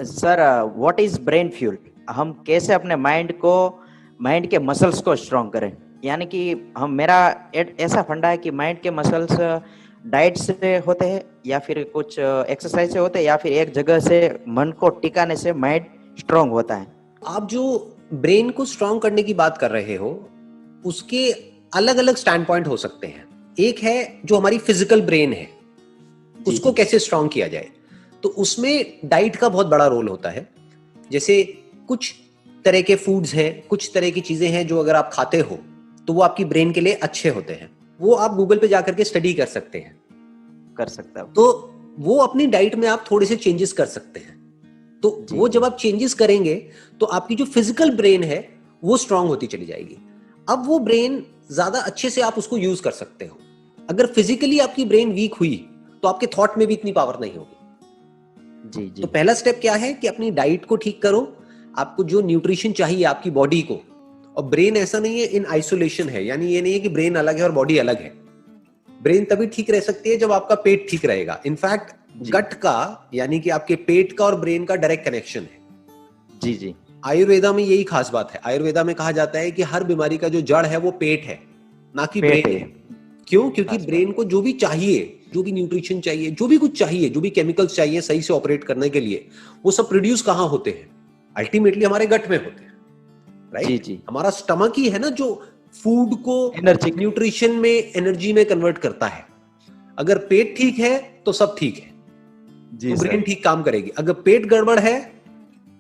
Sir, what is brain fuel? हम कैसे अपने माइंड के मसल्स को स्ट्रॉन्ग करें? यानी कि हम मेरा ऐसा फंडा है कि माइंड के मसल्स डाइट से होते हैं, या फिर कुछ एक्सरसाइज से होते हैं, या फिर एक जगह से मन को टिकाने से माइंड स्ट्रॉन्ग होता है। आप जो ब्रेन को स्ट्रॉन्ग करने की बात कर रहे हो, उसके अलग अलग स्टैंड पॉइंट हो सकते हैं। एक है जो हमारी फिजिकल ब्रेन है, उसको कैसे स्ट्रॉन्ग किया जाए। तो उसमें डाइट का बहुत बड़ा रोल होता है। जैसे कुछ तरह के फूड्स हैं, कुछ तरह की चीजें हैं जो अगर आप खाते हो तो वो आपकी ब्रेन के लिए अच्छे होते हैं। वो आप गूगल पे जाकर के स्टडी कर सकते हैं, कर सकता हूँ। तो वो अपनी डाइट में आप थोड़े से चेंजेस कर सकते हैं। तो वो जब आप चेंजेस करेंगे तो आपकी जो फिजिकल ब्रेन है वो स्ट्रांग होती चली जाएगी। अब वो ब्रेन ज्यादा अच्छे से आप उसको यूज कर सकते हो। अगर फिजिकली आपकी ब्रेन वीक हुई तो आपके थॉट में भी इतनी पावर नहीं होगी। तो पहला स्टेप क्या है कि अपनी डाइट को ठीक करो। आपको जो न्यूट्रिशन चाहिए आपकी बॉडी को, और ब्रेन ऐसा नहीं है इन आइसोलेशन है, यानी ये नहीं है कि ब्रेन अलग है और बॉडी अलग है। ब्रेन तभी ठीक रह सकती है जब आपका पेट ठीक रहेगा। इनफैक्ट गट का, यानी कि आपके पेट का और ब्रेन का डायरेक्ट कनेक्शन है। जी जी। आयुर्वेदा में यही खास बात है। आयुर्वेदा में कहा जाता है कि हर बीमारी का जो जड़ है वो पेट है, ना कि ब्रेन है। क्यों? क्योंकि ब्रेन को जो भी चाहिए, जो भी न्यूट्रिशन चाहिए, जो भी कुछ चाहिए, जो भी केमिकल्स चाहिए सही से ऑपरेट करने के लिए, वो सब प्रोड्यूस कहां होते हैं? अल्टीमेटली हमारे गट में होते हैं, राइट? जी। हमारा स्टमक ही है ना जो फूड को एनर्जी, न्यूट्रिशन में, एनर्जी में कन्वर्ट करता है। अगर पेट ठीक है तो सब ठीक है, तो ब्रेन ठीक काम करेगी। अगर पेट गड़बड़ है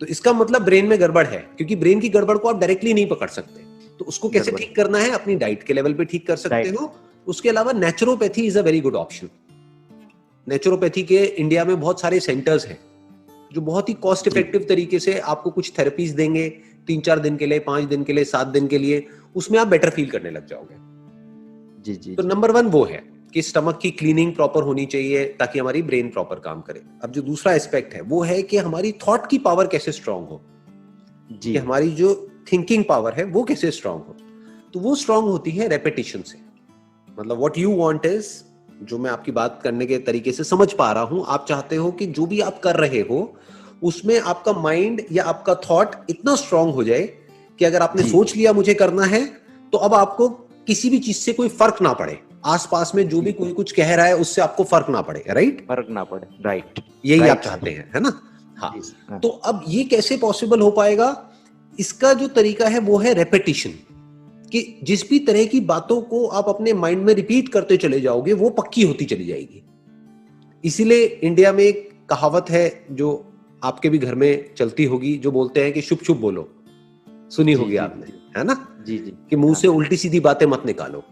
तो इसका मतलब ब्रेन में गड़बड़ है, क्योंकि ब्रेन की गड़बड़ को आप डायरेक्टली नहीं पकड़ सकते। तो उसको कैसे ठीक करना है? अपनी डाइट के लेवल पे ठीक कर सकते हो। उसके अलावा naturopathy is a very good option. Naturopathy के इंडिया में बहुत सारे सेंटर्स हैं जो बहुत ही कॉस्ट इफेक्टिव तरीके से आपको कुछ थेरेपीज देंगे 3-4 दिन के लिए, 5 दिन के लिए, 7 दिन के लिए। उसमें आप बेटर फील करने लग जाओगे। जी जी। तो नंबर 1 वो है कि स्टमक की क्लीनिंग प्रॉपर होनी चाहिए ताकि हमारी ब्रेन प्रॉपर काम करे। अब जो दूसरा एस्पेक्ट है वो है कि हमारी थॉट की पावर कैसे स्ट्रांग हो, कि हमारी जो थिंकिंग पावर है वो कैसे स्ट्रांग हो। तो वो स्ट्रांग होती है रेपिटेशन से। मतलब व्हाट यू वांट इज, जो मैं आपकी बात करने के तरीके से समझ पा रहा हूं, आप चाहते हो कि जो भी आप कर रहे हो उसमें आपका माइंड या आपका थॉट इतना स्ट्रांग हो जाए कि अगर आपने सोच लिया मुझे करना है, तो अब आपको किसी भी चीज से कोई फर्क ना पड़े। आसपास में जो भी कोई कुछ कह रहा है उससे आपको फर्क ना पड़े, राइट? फर्क ना पड़े, राइट। यही आप चाहते हैं, है ना? हाँ। तो अब ये कैसे पॉसिबल हो पाएगा? इसका जो तरीका है वो है रेपिटेशन। कि जिस भी तरह की बातों को आप अपने माइंड में रिपीट करते चले जाओगे वो पक्की होती चली जाएगी। इसीलिए इंडिया में एक कहावत है जो आपके भी घर में चलती होगी, जो बोलते हैं कि शुभ शुभ बोलो। सुनी होगी आपने, है ना? जी जी। कि मुंह से उल्टी सीधी बातें मत निकालो।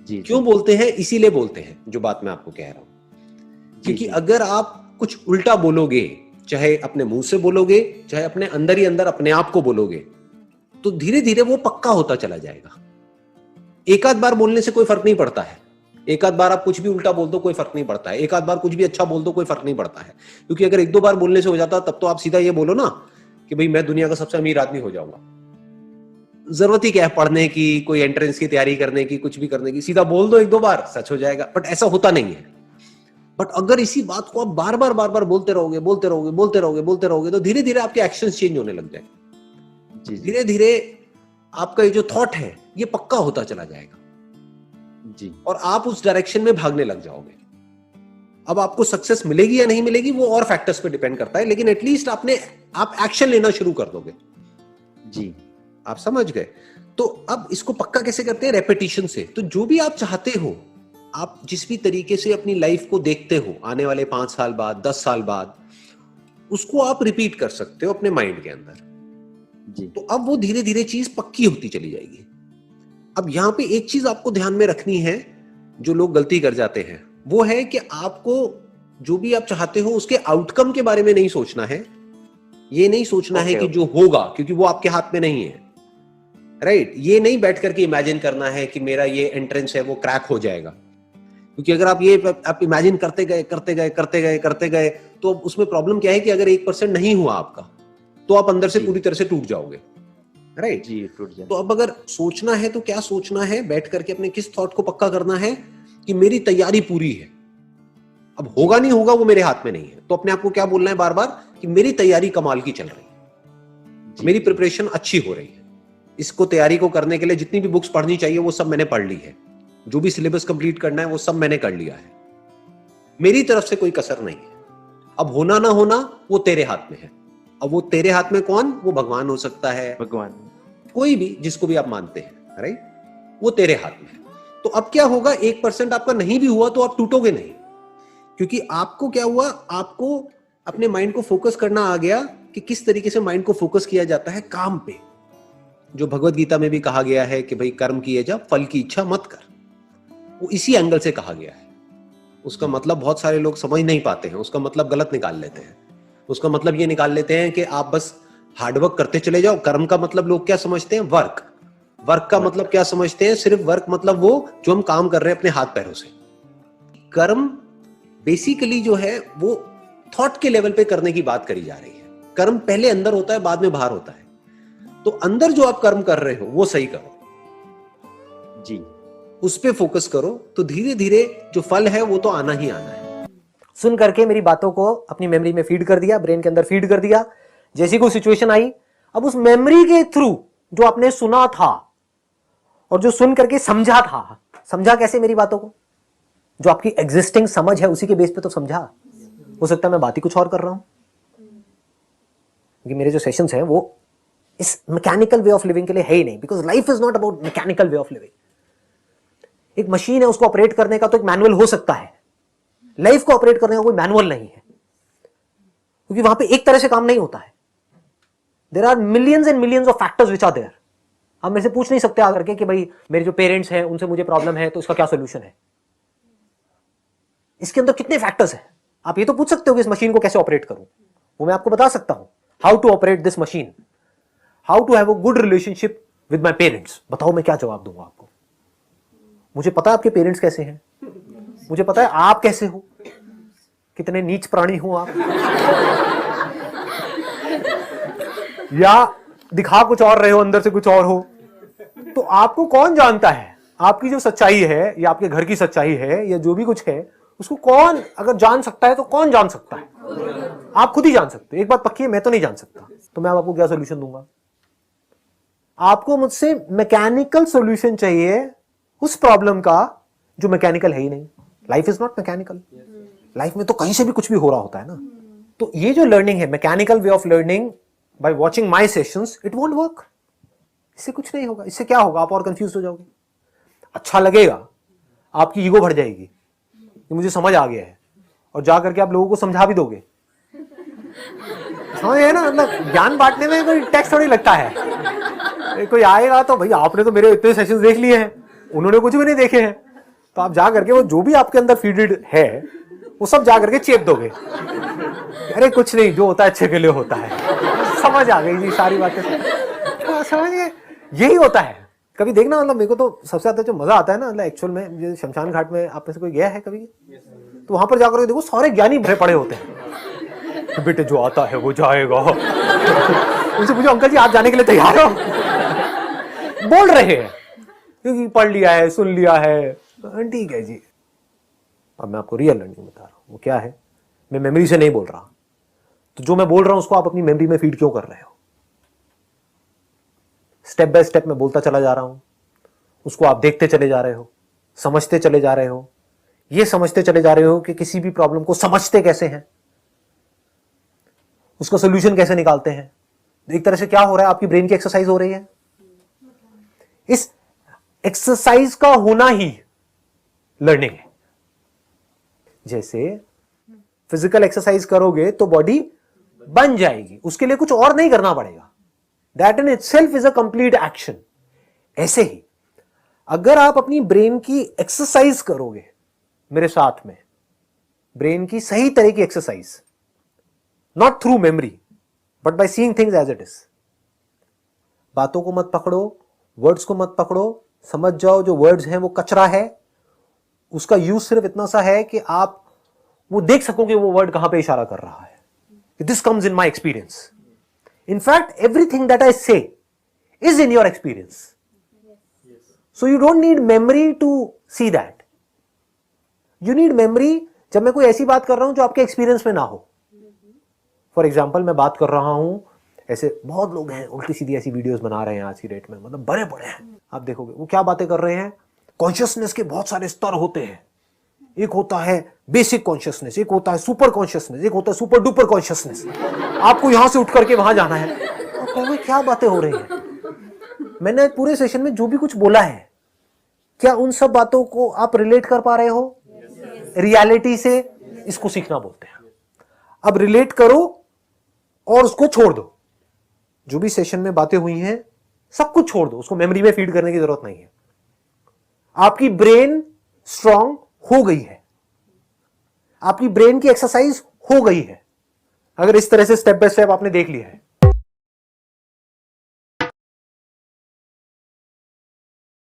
जी। क्यों बोलते हैं? इसीलिए बोलते हैं जो बात मैं आपको कह रहा हूं। क्योंकि अगर आप कुछ उल्टा बोलोगे, चाहे अपने मुंह से बोलोगे, चाहे अपने अंदर ही अंदर अपने आप को बोलोगे, तो धीरे धीरे वो पक्का होता चला जाएगा। एक आध बार बोलने से कोई फर्क नहीं पड़ता है। एक आध बार आप कुछ भी उल्टा बोल दो कोई फर्क नहीं पड़ता है। एक आध बार कुछ भी अच्छा बोल दो कोई फर्क नहीं पड़ता है। क्योंकि अगर 1-2 बार बोलने से हो जाता तब तो आप सीधा ये बोलो ना कि भाई मैं दुनिया का सबसे अमीर आदमी हो जाऊंगा। जरूरत ही क्या है पढ़ने की, कोई एंट्रेंस की तैयारी करने की, कुछ भी करने की? सीधा बोल दो 1-2 बार, सच हो जाएगा। बट ऐसा होता नहीं है। बट अगर इसी बात को आप बार बार बोलते रहोगे तो धीरे धीरे आपके एक्शंस चेंज होने लग जाएंगे। धीरे धीरे आपका ये जो थॉट है ये पक्का होता चला जाएगा जी, और आप उस डायरेक्शन में भागने लग जाओगे। अब आपको सक्सेस मिलेगी या नहीं मिलेगी वो और फैक्टर्स पे डिपेंड करता है, लेकिन एटलीस्ट आप एक्शन लेना शुरू कर दोगे जी। आप समझ गए? तो अब इसको पक्का कैसे करते हैं? रेपिटेशन से। तो जो भी आप चाहते हो, आप जिस भी तरीके से अपनी लाइफ को देखते हो आने वाले 5 साल बाद, 10 साल बाद, उसको आप रिपीट कर सकते हो अपने माइंड के अंदर जी। तो अब वो धीरे धीरे चीज पक्की होती चली जाएगी। अब यहां पे एक चीज आपको ध्यान में रखनी है, जो लोग गलती कर जाते हैं, वो है कि आपको जो भी आप चाहते हो उसके आउटकम के बारे में नहीं सोचना है। ये नहीं सोचना है कि जो होगा, क्योंकि वो आपके हाथ में नहीं है, राइट? ये नहीं बैठ करके इमेजिन करना है कि मेरा ये एंट्रेंस है वो क्रैक हो जाएगा। क्योंकि अगर आप इमेजिन करते गए तो उसमें प्रॉब्लम क्या है कि अगर 1% नहीं हुआ आपका तो आप अंदर से पूरी तरह से टूट जाओगे, राइट? जी, टूट जाए। तो अब अगर सोचना है तो क्या सोचना है? बैठ करके अपने किस थॉट को पक्का करना है कि मेरी तैयारी पूरी है, अब होगा नहीं होगा वो मेरे हाथ में नहीं है, तो अपने आप को क्या बोलना है बार बार कि मेरी तैयारी कमाल की चल रही है, मेरी प्रिपरेशन अच्छी हो रही है, इसको तैयारी को करने के लिए जितनी भी बुक्स पढ़नी चाहिए वो सब मैंने पढ़ ली है, जो भी सिलेबस कंप्लीट करना है वो सब मैंने कर लिया है, मेरी तरफ से कोई कसर नहीं है। अब होना ना होना वो तेरे हाथ में है। अब वो तेरे हाथ में कौन? वो भगवान हो सकता है, भगवान, कोई भी जिसको भी आप मानते हैं, राइट, वो तेरे हाथ में है। तो अब क्या होगा, 1% आपका नहीं भी हुआ तो आप टूटोगे नहीं, क्योंकि आपको क्या हुआ, आपको अपने माइंड को फोकस करना आ गया कि किस तरीके से माइंड को फोकस किया जाता है काम पे, जो भगवत गीता में भी कहा गया है कि भाई कर्म किए जा, फल की इच्छा मत कर, वो इसी एंगल से कहा गया है। उसका मतलब बहुत सारे लोग समझ नहीं पाते हैं, उसका मतलब गलत निकाल लेते हैं। उसका मतलब ये निकाल लेते हैं कि आप बस हार्डवर्क करते चले जाओ। कर्म का मतलब लोग क्या समझते हैं? वर्क। वर्क का मतलब क्या समझते हैं? सिर्फ वर्क मतलब वो जो हम काम कर रहे हैं अपने हाथ पैरों से। कर्म बेसिकली जो है वो थॉट के लेवल पे करने की बात करी जा रही है। कर्म पहले अंदर होता है, बाद में बाहर होता है। तो अंदर जो आप कर्म कर रहे हो वो सही करो जी, उस पे फोकस करो, तो धीरे धीरे जो फल है वो तो आना ही आना है। सुन करके मेरी बातों को अपनी मेमोरी में फीड कर दिया, ब्रेन के अंदर फीड कर दिया। जैसी कोई सिचुएशन आई, अब उस मेमोरी के थ्रू जो आपने सुना था और जो सुन करके समझा था, समझा कैसे मेरी बातों को? जो आपकी एग्जिस्टिंग समझ है उसी के बेस पे तो समझा। हो सकता है मैं बात ही कुछ और कर रहा हूं, क्योंकि मेरे जो सेशंस हैं वो इस मैकेनिकल वे ऑफ लिविंग के लिए है ही नहीं, because life is not about mechanical way of living. एक मशीन है, उसको ऑपरेट करने का तो एक मैनुअल हो सकता है, लाइफ को ऑपरेट करने का कोई मैनुअल नहीं है, क्योंकि वहां पे एक तरह से काम नहीं होता है। There are millions and millions of factors which are there. आप मेरे से पूछ नहीं सकते आकर के कि भाई मेरे जो पेरेंट्स हैं उनसे मुझे प्रॉब्लम है तो इसका क्या सोल्यूशन है। इसके अंदर कितने फैक्टर्स हैं। आप ये तो पूछ सकते हो कि इस मशीन को कैसे ऑपरेट करूं, वो मैं आपको बता सकता हूं। How to operate this machine, how to have a good relationship with my parents. बताओ मैं क्या जवाब दूंगा आपको। मुझे पता है आपके पेरेंट्स कैसे हैं, मुझे पता है आप कैसे हो, कितने नीच प्राणी हो आप, या दिखा कुछ और रहे हो, अंदर से कुछ और हो। तो आपको कौन जानता है? आपकी जो सच्चाई है या आपके घर की सच्चाई है या जो भी कुछ है, उसको कौन अगर जान सकता है तो कौन जान सकता है? आप खुद ही जान सकते हो। एक बात पक्की है, मैं तो नहीं जान सकता। तो मैं आपको क्या सोल्यूशन दूंगा? आपको मुझसे मैकेनिकल सोल्यूशन चाहिए उस प्रॉब्लम का जो मैकेनिकल है ही नहीं। Life is not mechanical. Life में तो कहीं से भी कुछ भी हो रहा होता है ना। तो ये जो लर्निंग है, mechanical way of learning by watching my sessions, it won't work. इससे कुछ नहीं होगा। इससे क्या होगा? आप और कंफ्यूज हो जाओगे। अच्छा लगेगा, आपकी ईगो बढ़ जाएगी कि मुझे समझ आ गया है, और जाकर के आप लोगों को समझा भी दोगे। समझ है ना, मतलब ज्ञान बांटने में कोई टैक्स थोड़ी लगता है। कोई आएगा तो भाई आपने तो मेरे इतने सेशंस देख लिए हैं, उन्होंने कुछ भी नहीं देखे हैं, तो आप जा करके वो जो भी आपके अंदर फीडेड है वो सब जा करके चेप दोगे। अरे कुछ नहीं, जो होता है अच्छे के लिए होता है। समझ आ गई जी सारी बातें, समझ गए। यही होता है। कभी देखना, मतलब मेरे को तो सबसे ज्यादा जो मजा आता है ना, मतलब एक्चुअल में, जो शमशान घाट में आप में से कोई गया है कभी? तो वहां पर जाकर देखो सारे ज्ञानी भरे पड़े होते हैं। बेटे जो आता है वो जाएगा। उनसे पूछो अंकल जी आप जाने के लिए तैयार हो? बोल रहे हैं क्योंकि पढ़ लिया है, सुन लिया है। ठीक है जी। अब मैं आपको रियल लर्निंग बता रहा हूं। वो क्या है? मैं मेमोरी से नहीं बोल रहा। तो जो मैं बोल रहा हूं उसको आप अपनी मेमोरी में फीड क्यों कर रहे हो? स्टेप बाय स्टेप मैं बोलता चला जा रहा हूं, उसको आप देखते चले जा रहे हो, समझते चले जा रहे हो। ये समझते चले जा रहे हो कि किसी भी प्रॉब्लम को समझते कैसे हैं, उसका सोल्यूशन कैसे निकालते हैं। एक तरह से क्या हो रहा है, आपकी ब्रेन की एक्सरसाइज हो रही है। इस एक्सरसाइज का होना ही लर्निंग है। जैसे फिजिकल एक्सरसाइज करोगे तो बॉडी बन जाएगी, उसके लिए कुछ और नहीं करना पड़ेगा। That in itself is a complete action. ऐसे ही अगर आप अपनी ब्रेन की एक्सरसाइज करोगे मेरे साथ में, ब्रेन की सही तरह की exercise, not through memory but by seeing things as it is. बातों को मत पकड़ो, वर्ड्स को मत पकड़ो, समझ जाओ जो वर्ड्स हैं वो कचरा है। उसका यूज सिर्फ इतना सा है कि आप वो देख सकोगे वो वर्ड कहां पे इशारा कर रहा है। This comes in my experience. In fact everything that I say is in your experience, so you don't need memory to see that. You need memory जब मैं कोई ऐसी बात कर रहा हूं जो आपके एक्सपीरियंस में ना हो। फॉर एग्जाम्पल मैं बात कर रहा हूं, ऐसे बहुत लोग हैं उल्टी सीधी ऐसी वीडियोस बना रहे हैं आज की डेट में, मतलब बड़े बड़े हैं, आप देखोगे वो क्या बातें कर रहे हैं। कॉन्शियसनेस के बहुत सारे स्तर होते हैं, एक होता है बेसिक कॉन्शियसनेस, एक होता है सुपर कॉन्शियसनेस, एक होता है सुपर डुपर कॉन्शियसनेस। आपको यहां से उठ करके वहां जाना है। तो कहोगे क्या बातें हो रही हैं। मैंने पूरे सेशन में जो भी कुछ बोला है, क्या उन सब बातों को आप रिलेट कर पा रहे हो रियलिटी से? इसको सीखना बोलते हैं। अब रिलेट करो और उसको छोड़ दो। जो भी सेशन में बातें हुई हैं सब कुछ छोड़ दो, उसको मेमोरी में फीड करने की जरूरत नहीं है। आपकी ब्रेन स्ट्रांग हो गई है, आपकी ब्रेन की एक्सरसाइज हो गई है, अगर इस तरह से स्टेप बाय स्टेप आपने देख लिया है।